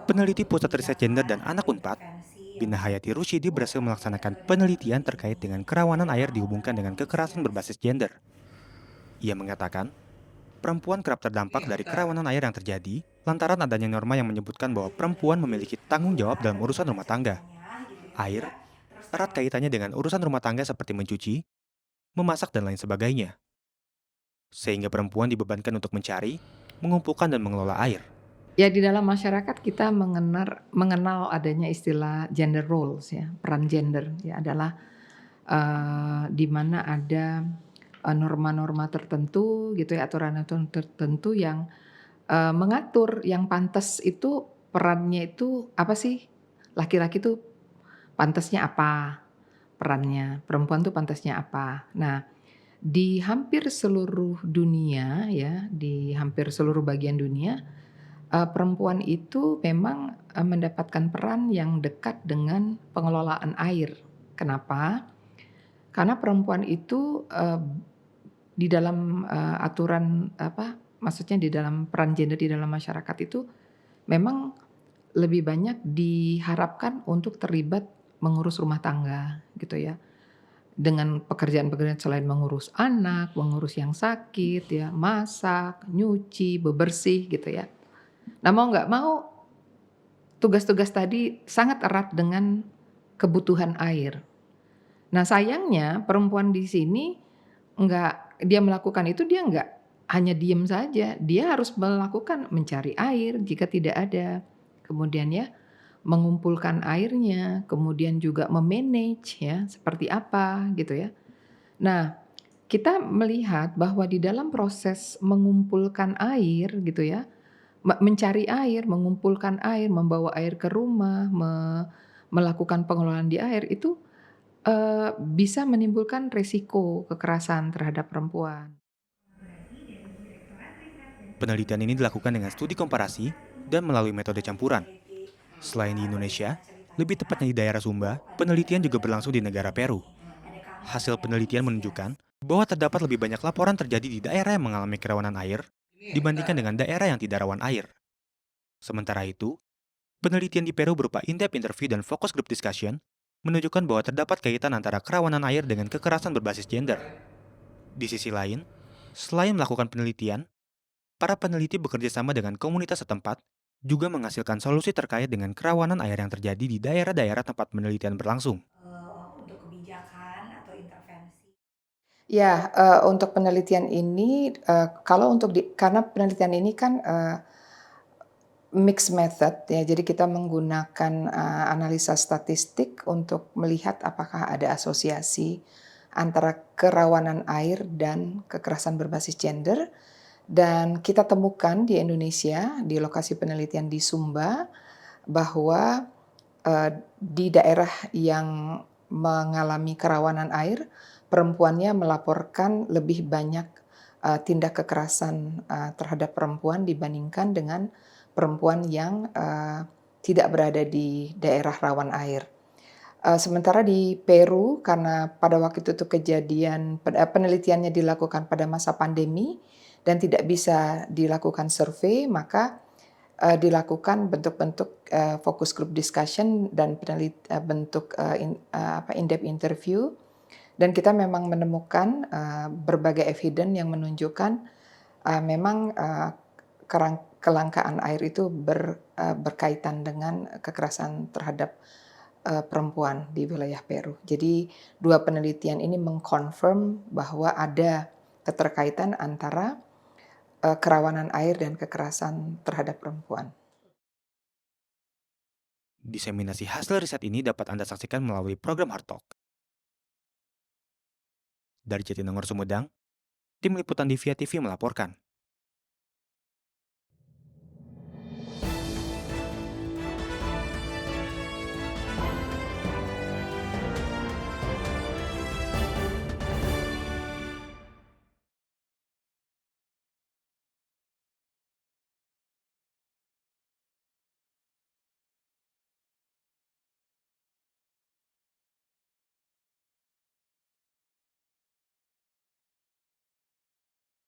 Peneliti Pusat Riset Gender kebijakan dan Anak atau Unpad, intervensi yang Bina Hayati efektif Rusyidi itu berhasil melaksanakan sebenarnya penelitian terkait muncul dengan kerawanan air ketika dihubungkan dengan beberapa kekerasan berbasis inspirasi. gender. Ia mengatakan, perempuan kerap terdampak dari kerawanan air yang terjadi lantaran adanya norma yang menyebutkan bahwa Masih perempuan peneliti memiliki tanggung juga jawab dalam urusan bagaimana rumah tangga. ceritanya gitu ya dia Air terus erat terang kaitannya dengan urusan rumah tangga seperti mencuci, memasak, dan lain sebagainya. Sehingga perempuan dibebankan untuk mencari, mengumpulkan, dan mengelola air. Ya di dalam masyarakat kita mengenal adanya istilah gender roles ya, peran gender ya adalah, di mana ada, norma-norma tertentu gitu ya, aturan-aturan tertentu yang, mengatur yang pantas itu perannya itu apa sih, laki-laki tuh pantasnya apa perannya, perempuan tuh pantasnya apa. Nah, di hampir seluruh dunia ya, di hampir seluruh bagian dunia, perempuan itu memang, mendapatkan peran yang dekat dengan pengelolaan air. Kenapa? Karena perempuan itu, di dalam, aturan apa, maksudnya di dalam peran gender di dalam masyarakat itu memang lebih banyak diharapkan untuk terlibat mengurus rumah tangga gitu ya. Dengan pekerjaan-pekerjaan selain mengurus anak, mengurus yang sakit ya, masak, nyuci, bebersih gitu ya. Nah mau nggak mau tugas-tugas tadi sangat erat dengan kebutuhan air. Nah sayangnya perempuan di sini dia melakukan itu dia nggak hanya diem saja, dia harus melakukan mencari air jika tidak ada. Kemudian ya, mengumpulkan airnya, kemudian juga me-manage ya, seperti apa gitu ya. Nah, kita melihat bahwa di dalam proses mengumpulkan air gitu ya, mencari air, mengumpulkan air, membawa air ke rumah, melakukan pengelolaan di air itu, bisa menimbulkan resiko kekerasan terhadap perempuan. Penelitian ini dilakukan dengan studi komparasi dan melalui metode Tadi campuran. peneliti Selain di bagaimana Indonesia, lebih ceritanya tepatnya di daerah Sumba, itu ada penelitian juga beberapa berlangsung di negara penelitian Peru. nih, ada kamu Hasil yang penelitian menunjukkan menginspirasi. bahwa terdapat lebih banyak laporan terjadi di daerah yang mengalami kerawanan air dibandingkan dengan daerah yang tidak rawan air. Sementara itu, penelitian di Peru berupa in-depth interview dan focus group discussion menunjukkan bahwa terdapat kaitan antara kerawanan air dengan kekerasan berbasis gender. Di sisi lain, selain melakukan penelitian, para peneliti bekerja sama dengan komunitas setempat juga menghasilkan solusi terkait dengan kerawanan air yang terjadi di daerah-daerah tempat penelitian berlangsung. Untuk kebijakan atau intervensi. Ya, untuk penelitian ini, kalau untuk karena penelitian ini kan, mixed method ya, jadi kita menggunakan, analisa statistik untuk melihat apakah ada asosiasi antara kerawanan air dan kekerasan berbasis gender, dan kita temukan di Indonesia, di lokasi penelitian di Sumba, bahwa, di daerah yang mengalami kerawanan air, perempuannya melaporkan lebih banyak, tindak kekerasan, terhadap perempuan dibandingkan dengan perempuan yang, tidak berada di daerah rawan air. Sementara di Peru karena pada waktu itu tuh kejadian penelitiannya dilakukan pada masa pandemi dan tidak bisa dilakukan survei, maka dilakukan bentuk-bentuk, focus group discussion dan bentuk, in-depth interview dan kita memang menemukan, berbagai evidence yang menunjukkan, memang, kelangkaan air itu berkaitan dengan kekerasan terhadap, perempuan di wilayah Peru. Jadi 2 penelitian ini mengkonfirm bahwa ada keterkaitan antara, kerawanan air dan kekerasan terhadap perempuan. Diseminasi hasil riset ini dapat Anda saksikan melalui program Hard Talk. Dari Jatinangor Sumedang, tim liputan di Via TV melaporkan.